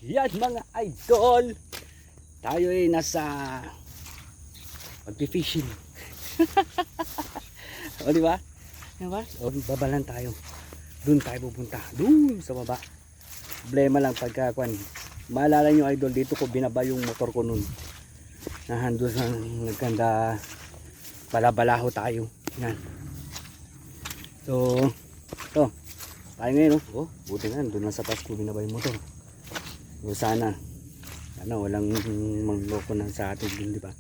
Yan mga idol, tayo ay nasa magpi-fishing. O diba? Diba? O babalan tayo. Doon tayo pupunta. Doon sa baba. Problema lang pagka kwan. Maalala nyo idol, dito ko binaba yung motor ko nun. Nahando sa nagkanda balabalaho tayo. Yan. So, ito. Tayo ngayon. Oh, buti nga. Doon lang sa taas ko binaba yung motor. So sana walang mangloko na sa atin din, di ba?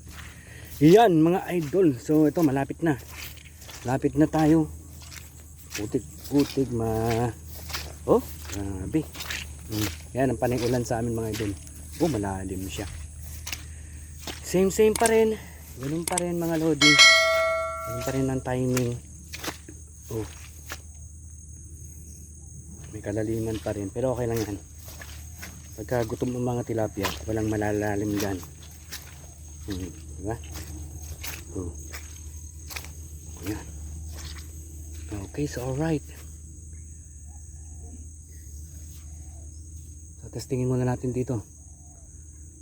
Iyan mga idol. So ito malapit na. Lapit na tayo. Putik oh, grabe. Yan ang panay ulan sa amin mga idol. Oh, malalim siya. Same pa rin. Ganun pa rin mga lodi. Ganun pa rin ang timing. Oh. May kalaliman pa rin pero okay lang yan. Pagka gutom ng mga tilapia, walang malalalim dyan. Diba? Oh. Yan. Okay, so alright. So testingin muna natin dito.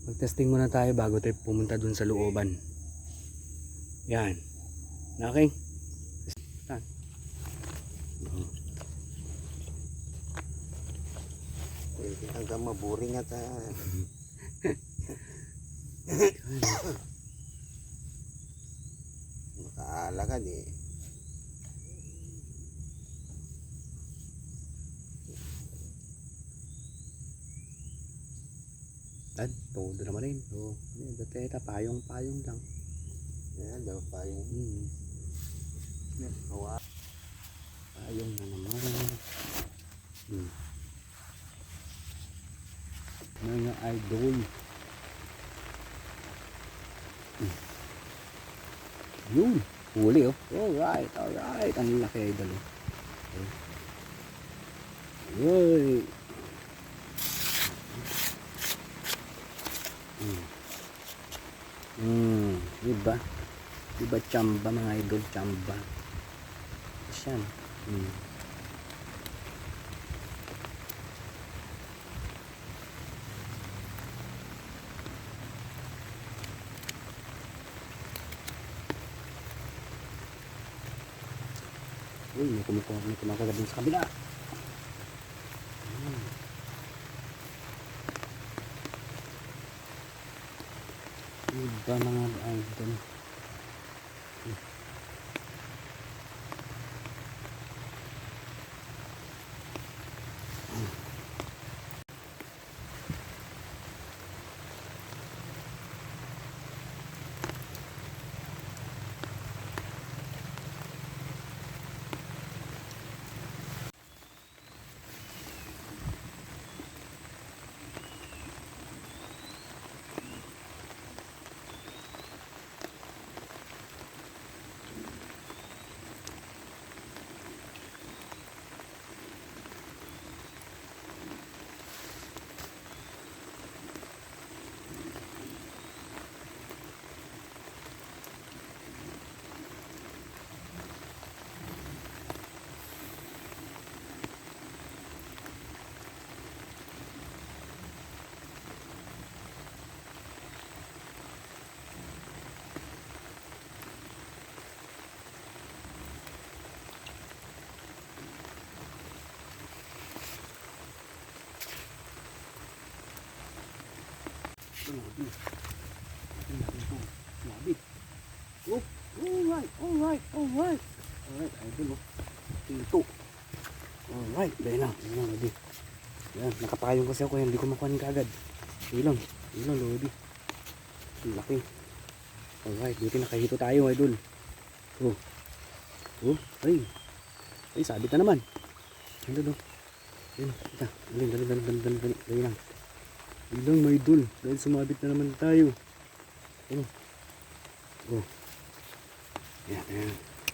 Mag-testing muna tayo bago tayo pumunta dun sa looban. Yan. Okay? Hanggang maburing at makaalagad eh. Dad, todo naman rin. So, dateta, payong lang. Yan daw payong. Payong na naman. Mga idol. Yun, huli oh. Alright. Ang laki idol oh. Uy. Diba chamba mga idol, chamba. Yan. Uy, may kumakagat din sa kabila. Diba mga idol. Alright, idol oh. Ito. Alright, dahil lang, lodi. Yan, nakapayong kasi ako, hindi ko makuhanin kaagad. Ilong, lodi. Laki. Alright, dito nakahito tayo, idol. Ay, sabit na naman. Idol oh. Ayun, ita. Dali lang. Ilang may idol, dahil sumabit na naman tayo. Yan.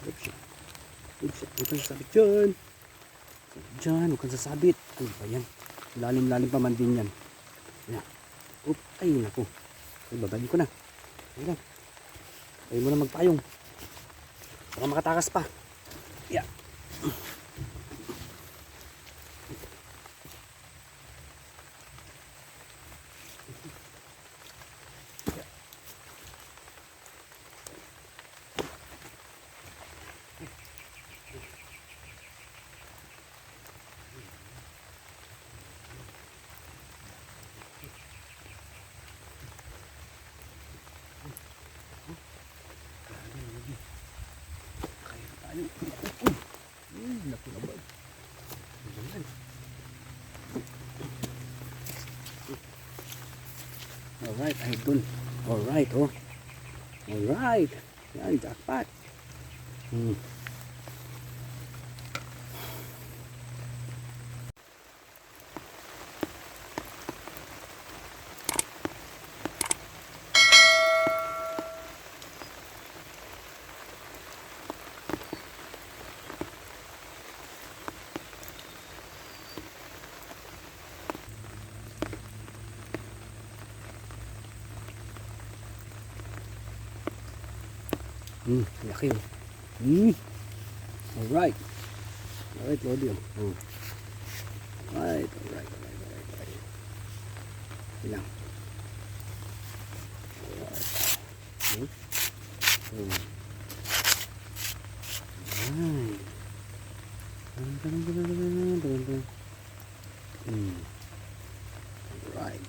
Oops, huwag kang sasabit dyan. Huwag kang sasabit. Ano ba yan? Lalim pa man din yan. Yan. Ay, naku. Ay, babagin ko na. Ayan. Ayaw mo na magpayong. Baka makatakas pa. Yan. Naku na ba? Ayan. Alright, idol. Alright, oh. Alright. Yan, jackpot. Laki oh. Alright. Alright, Lodi oh. Alright. Ilang. Alright. Alright.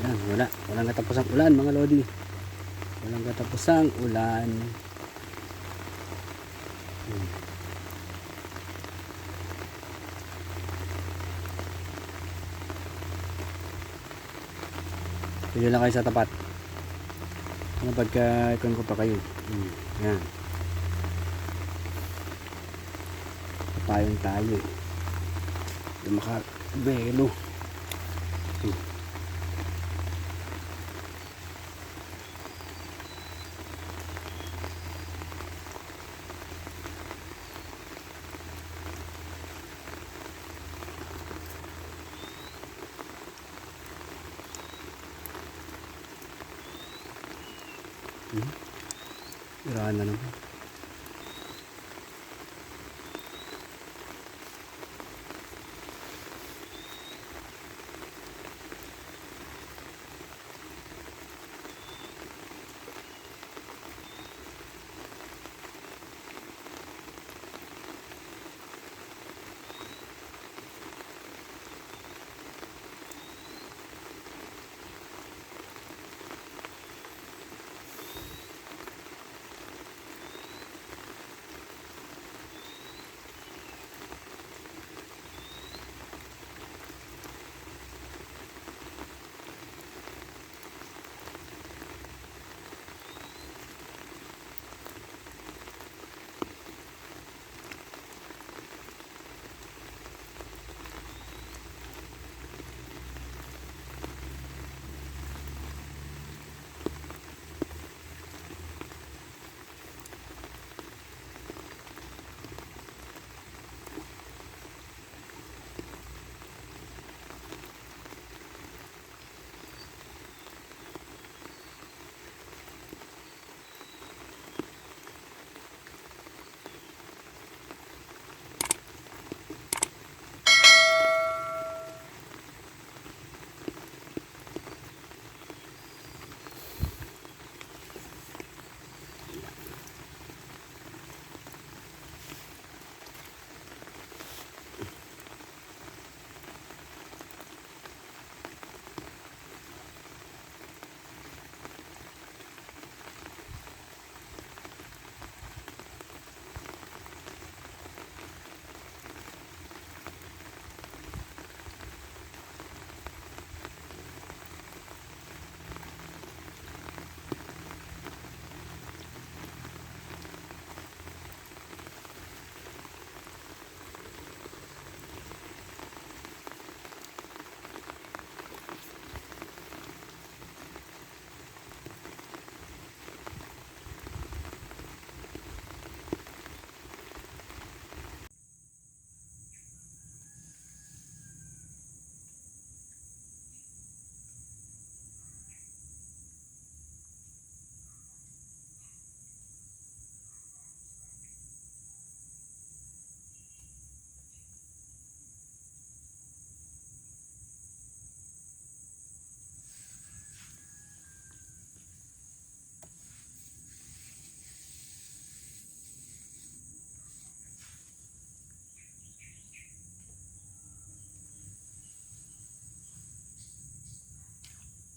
Yan, walang katapusang ulan mga lodi. Walang katapusang ulan. Pili lang kayo sa tapat. Ano pagka ikon ko pa kayo. Yan. Patayong tayo. Yung makabelo. Irahan na naman.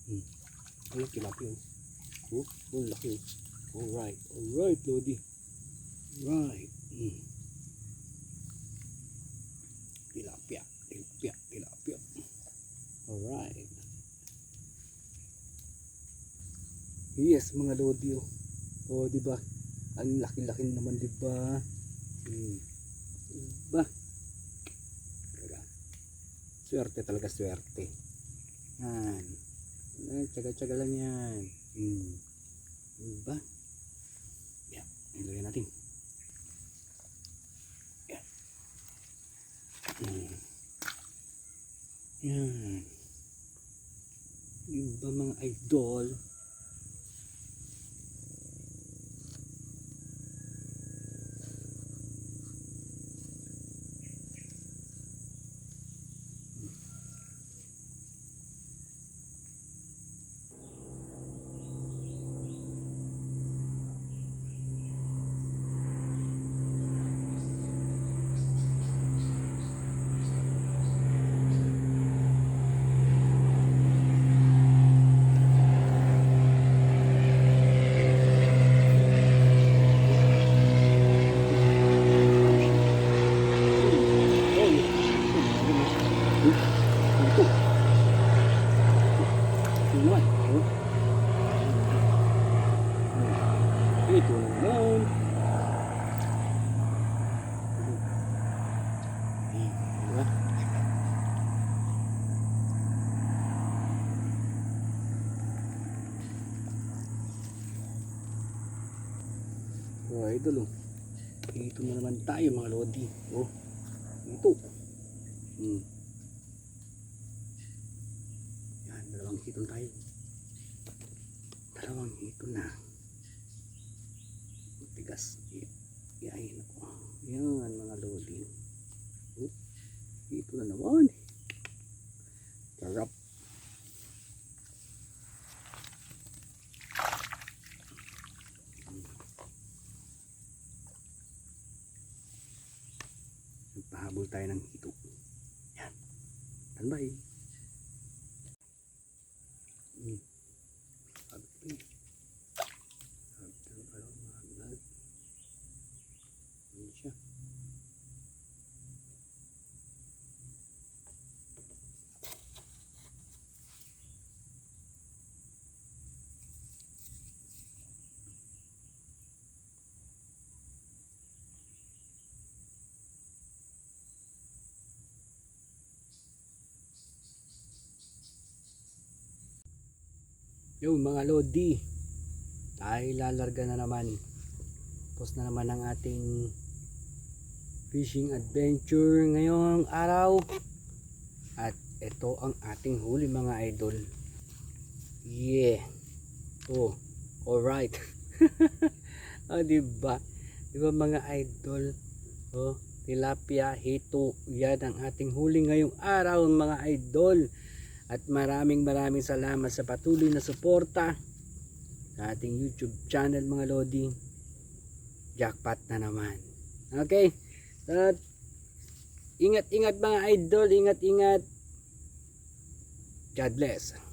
Ay, tilapia. Oh, laki. Alright, Lodi. Right. Tilapia. Alright. Yes, mga Lodi. Oh, di ba? Ang laki-laki naman, di ba? Diba? Talaga. Swerte talaga, swerte. Yan. Tsaga-tsaga lang yan. Diba? Yan. Ilagay natin. Yan. Yan. Diba mga idol? Ito naman. Diba? Oh, idol oh. Ito na naman tayo mga Lodi. Oh, ito. Yan, dalawang hito tayo. Dalawang hito na. Tigas. Iyayin ako. Yan mga Lodi. Oh, ito na naman. Sarap. Pahabol tayo ng hito. Yan. Tanbay. Yung mga Lodi, tayo lalarga na naman. Tapos na naman ang ating fishing adventure ngayong araw. At ito ang ating huli mga idol. Yeah. Oh, alright. Oh, diba? Diba mga idol? Oh, tilapia, hito. Yan ang ating huli ngayong araw mga idol. At maraming salamat sa patuloy na suporta sa ating YouTube channel mga Lodi. Jackpot na naman. Okay. At ingat-ingat mga idol. Ingat-ingat. God bless.